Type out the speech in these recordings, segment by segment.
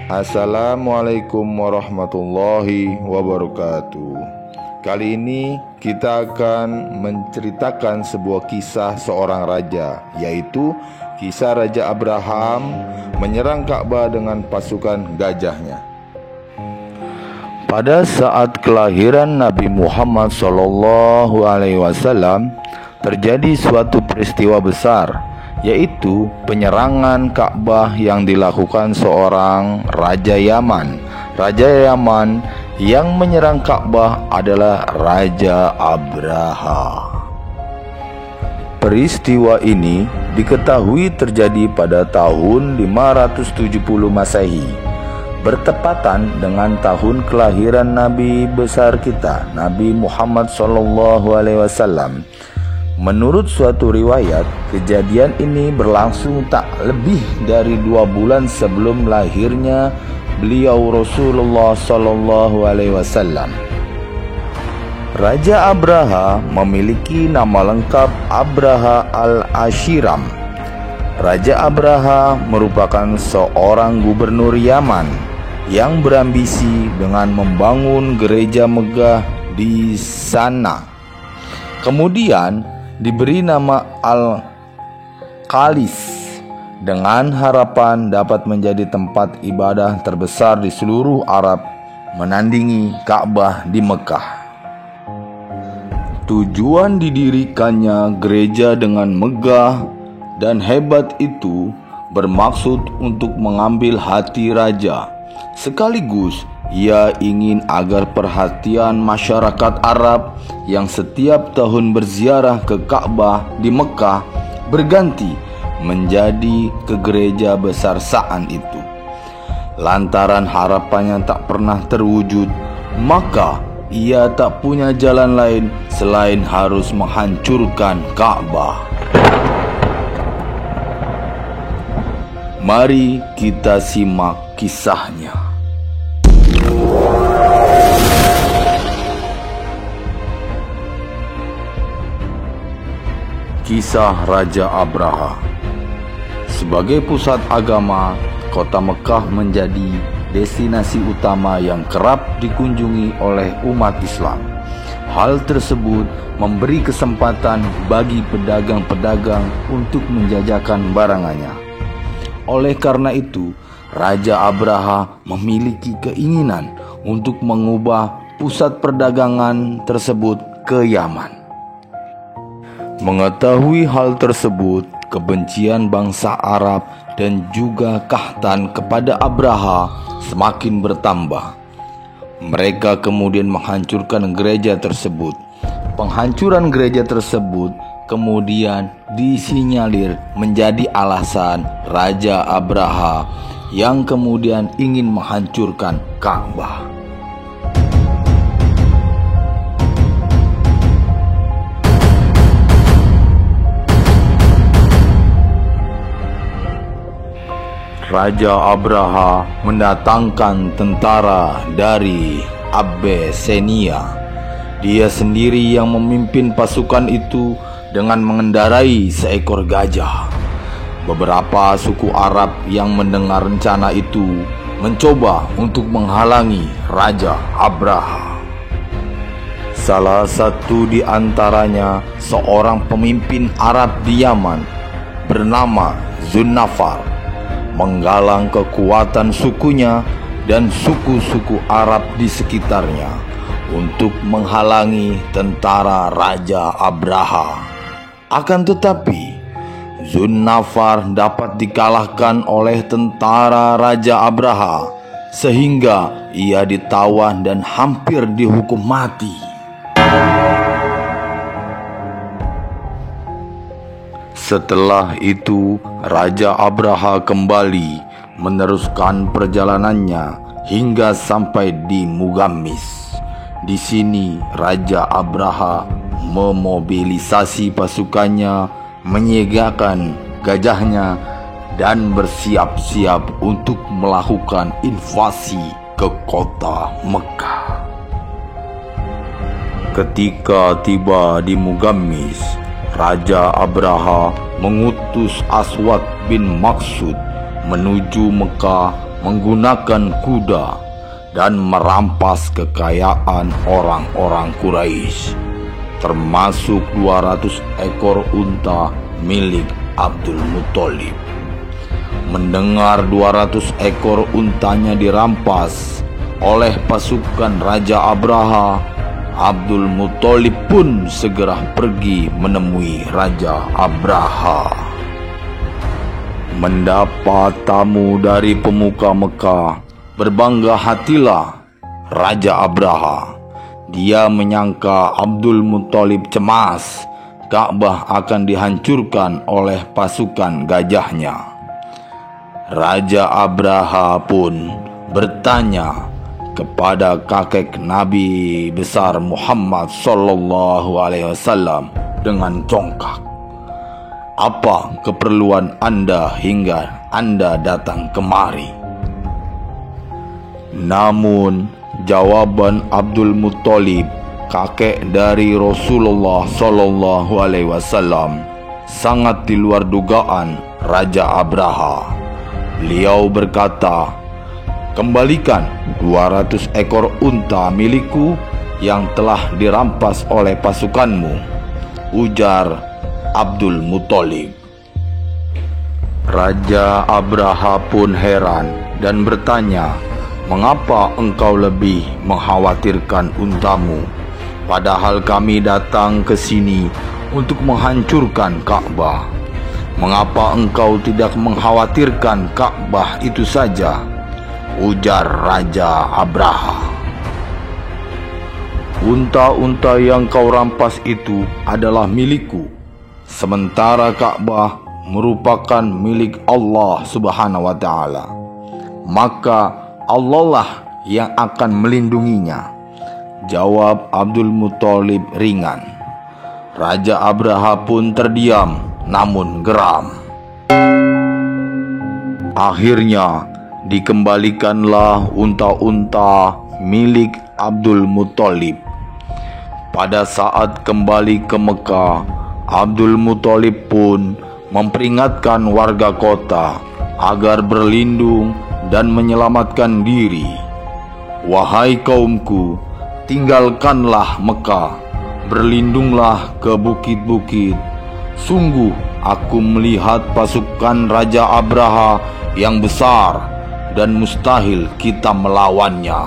Assalamualaikum warahmatullahi wabarakatuh. Kali ini kita akan menceritakan sebuah kisah seorang raja, yaitu kisah Raja Abraham menyerang Ka'bah dengan pasukan gajahnya. Pada saat kelahiran Nabi Muhammad SAW, terjadi suatu peristiwa besar, yaitu penyerangan Ka'bah yang dilakukan seorang Raja Yaman. Raja Yaman yang menyerang Ka'bah adalah Raja Abraha. Peristiwa ini diketahui terjadi pada tahun 570 Masehi, bertepatan dengan tahun kelahiran Nabi besar kita, Nabi Muhammad SAW. Menurut suatu riwayat, kejadian ini berlangsung tak lebih dari 2 bulan sebelum lahirnya beliau Rasulullah SAW. Raja Abraha memiliki nama lengkap Abraha al-Ashiram. Raja Abraha merupakan seorang gubernur Yaman yang berambisi dengan membangun gereja megah di sana. Kemudian diberi nama Al-Qalis dengan harapan dapat menjadi tempat ibadah terbesar di seluruh Arab, menandingi Ka'bah di Mekah. Tujuan didirikannya gereja dengan megah dan hebat itu bermaksud untuk mengambil hati raja. Sekaligus ia ingin agar perhatian masyarakat Arab yang setiap tahun berziarah ke Ka'bah di Mekah berganti menjadi ke gereja besar Sa'an itu. Lantaran harapannya tak pernah terwujud, maka ia tak punya jalan lain selain harus menghancurkan Ka'bah. Mari kita simak kisahnya. Kisah Raja Abraha. Sebagai pusat agama, kota Mekah menjadi destinasi utama yang kerap dikunjungi oleh umat Islam. Hal tersebut memberi kesempatan bagi pedagang-pedagang untuk menjajakan barangannya. Oleh karena itu, Raja Abraha memiliki keinginan untuk mengubah pusat perdagangan tersebut ke Yaman. Mengetahui hal tersebut, kebencian bangsa Arab dan juga Kahtan kepada Abraha semakin bertambah. Mereka kemudian menghancurkan gereja tersebut. Penghancuran gereja tersebut kemudian disinyalir menjadi alasan Raja Abraha yang kemudian ingin menghancurkan Ka'bah. Raja Abraha mendatangkan tentara dari Abyssinia. Dia sendiri yang memimpin pasukan itu dengan mengendarai seekor gajah. Beberapa suku Arab yang mendengar rencana itu mencoba untuk menghalangi Raja Abraha. Salah satu di antaranya seorang pemimpin Arab di Yaman bernama Zunnafar menggalang kekuatan sukunya dan suku-suku Arab di sekitarnya untuk menghalangi tentara Raja Abraha. Akan tetapi, Zunnafar dapat dikalahkan oleh tentara Raja Abraha sehingga ia ditawan dan hampir dihukum mati. Setelah itu, Raja Abraha kembali meneruskan perjalanannya hingga sampai di Mugammis. Di sini, Raja Abraha memobilisasi pasukannya, menyegakan gajahnya, dan bersiap-siap untuk melakukan invasi ke kota Mekah. Ketika tiba di Mugammis, Raja Abraha mengutus Aswad bin Maksud menuju Mekah menggunakan kuda dan merampas kekayaan orang-orang Quraisy, termasuk 200 ekor unta milik Abdul Muthalib. Mendengar 200 ekor untanya dirampas oleh pasukan Raja Abraha, Abdul Muthalib pun segera pergi menemui Raja Abraha. Mendapat tamu dari pemuka Mekah, berbangga hatilah Raja Abraha. Dia menyangka Abdul Muthalib cemas Ka'bah akan dihancurkan oleh pasukan gajahnya. Raja Abraha pun bertanya kepada kakek Nabi besar Muhammad SAW dengan congkak, "Apa keperluan Anda hingga Anda datang kemari?" Namun jawaban Abdul Muthalib, kakek dari Rasulullah SAW, sangat di luar dugaan Raja Abraha. Beliau berkata, "Kembalikan 200 ekor unta milikku yang telah dirampas oleh pasukanmu," ujar Abdul Muthalib. Raja Abraha pun heran dan bertanya, "Mengapa engkau lebih mengkhawatirkan untamu, padahal kami datang ke sini untuk menghancurkan Ka'bah? Mengapa engkau tidak mengkhawatirkan Ka'bah itu saja?" ujar Raja Abraha. "Unta-unta yang kau rampas itu adalah milikku, sementara Ka'bah merupakan milik Allah Subhanahu wa Ta'ala. Maka Allah lah yang akan melindunginya," jawab Abdul Muthalib ringan. Raja Abraha pun terdiam namun geram. Akhirnya dikembalikanlah unta-unta milik Abdul Muthalib. Pada saat kembali ke Mekah, Abdul Muthalib pun memperingatkan warga kota agar berlindung dan menyelamatkan diri. "Wahai kaumku, tinggalkanlah Mekah, berlindunglah ke bukit-bukit. Sungguh aku melihat pasukan Raja Abraha yang besar dan mustahil kita melawannya,"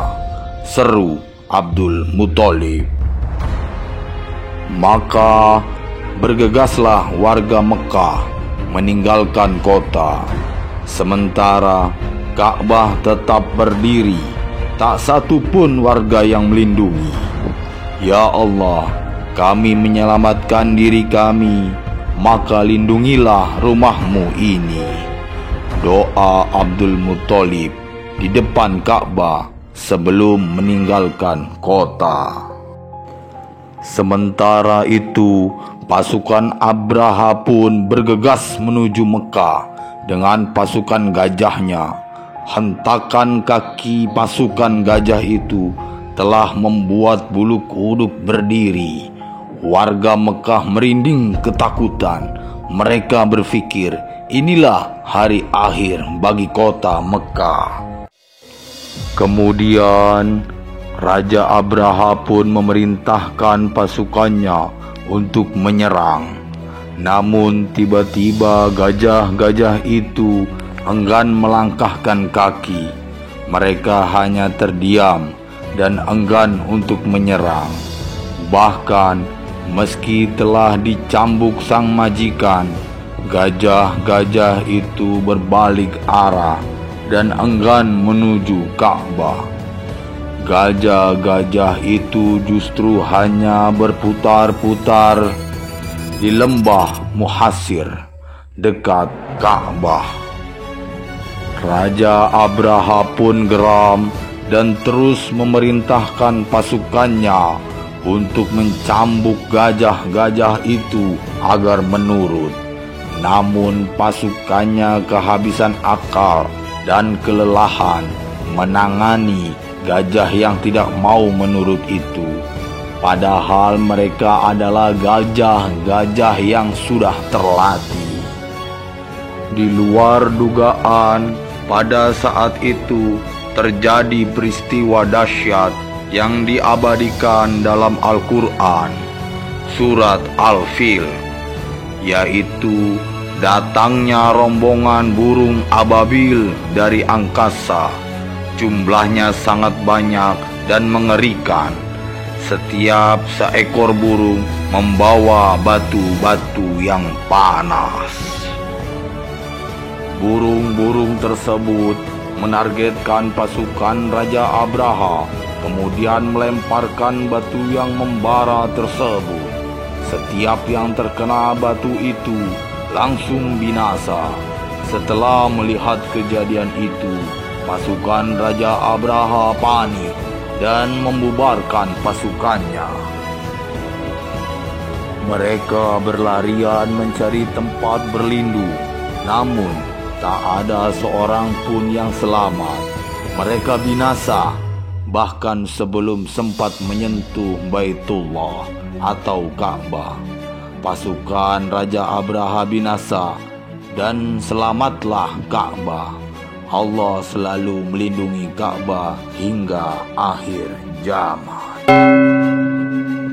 seru Abdul Muthalib. Maka bergegaslah warga Mekah meninggalkan kota. Sementara Ka'bah tetap berdiri, tak satu pun warga yang melindungi. "Ya Allah, kami menyelamatkan diri kami, maka lindungilah rumahmu ini," doa Abdul Muthalib di depan Ka'bah sebelum meninggalkan kota. Sementara itu, pasukan Abraha pun bergegas menuju Mekah dengan pasukan gajahnya. Hentakan kaki pasukan gajah itu telah membuat bulu kuduk berdiri. Warga Mekah merinding ketakutan. Mereka berpikir, inilah hari akhir bagi kota Mekah. Kemudian Raja Abraha pun memerintahkan pasukannya untuk menyerang. Namun tiba-tiba gajah-gajah itu enggan melangkahkan kaki. Mereka hanya terdiam dan enggan untuk menyerang. Bahkan meski telah dicambuk sang majikan, gajah-gajah itu berbalik arah dan enggan menuju Ka'bah. Gajah-gajah itu justru hanya berputar-putar di lembah Muhasir dekat Ka'bah. Raja Abraha pun geram dan terus memerintahkan pasukannya untuk mencambuk gajah-gajah itu agar menurut. Namun pasukannya kehabisan akal dan kelelahan menangani gajah yang tidak mau menurut itu. Padahal mereka adalah gajah-gajah yang sudah terlatih. Di luar dugaan, Pada saat itu terjadi peristiwa dahsyat yang diabadikan dalam Al-Quran, surat Al-Fil, yaitu datangnya rombongan burung ababil dari angkasa. Jumlahnya sangat banyak dan mengerikan. Setiap seekor burung membawa batu-batu yang panas. Burung-burung tersebut menargetkan pasukan Raja Abraha, kemudian melemparkan batu yang membara tersebut. Setiap yang terkena batu itu langsung binasa. Setelah melihat kejadian itu, pasukan Raja Abraha panik dan membubarkan pasukannya. Mereka berlarian mencari tempat berlindung, namun tak ada seorang pun yang selamat. Mereka binasa, bahkan sebelum sempat menyentuh Baitullah atau Ka'bah. Pasukan Raja Abraha binasa dan selamatlah Ka'bah. Allah selalu melindungi Ka'bah hingga akhir zaman.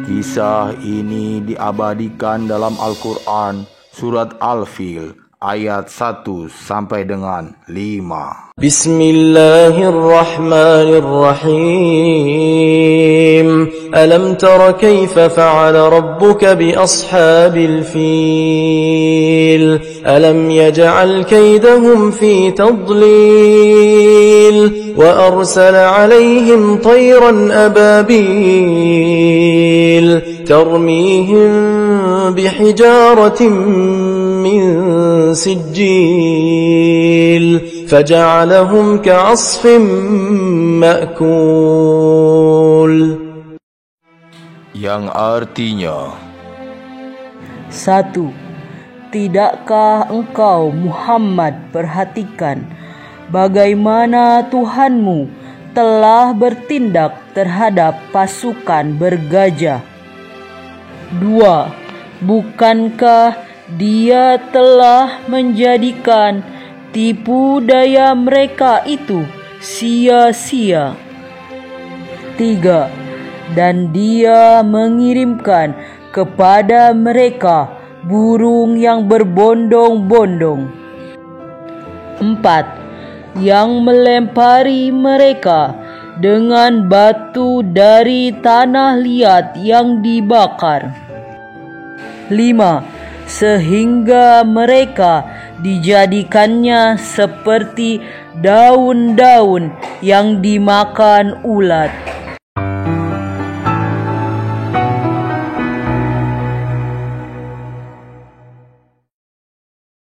Kisah ini diabadikan dalam Al-Quran surat Al-Fil ayat 1 sampai dengan 5. Bismillahirrahmanirrahim. Alam tara kaifa fa'ala rabbuka bi ashabil fil. Alam yaj'al kaydahum fi tadlil wa arsala 'alayhim tayran ababil tarmihim bihijaratin min sijil faja'alahum ka'asfin ma'kul. Yang artinya, 1. Tidakkah engkau Muhammad perhatikan bagaimana Tuhanmu telah bertindak terhadap pasukan bergajah? 2. Bukankah Dia telah menjadikan tipu daya mereka itu sia-sia? 3. Dan Dia mengirimkan kepada mereka burung yang berbondong-bondong. 4. Yang melempari mereka dengan batu dari tanah liat yang dibakar. 5. Sehingga mereka dijadikannya seperti daun-daun yang dimakan ulat.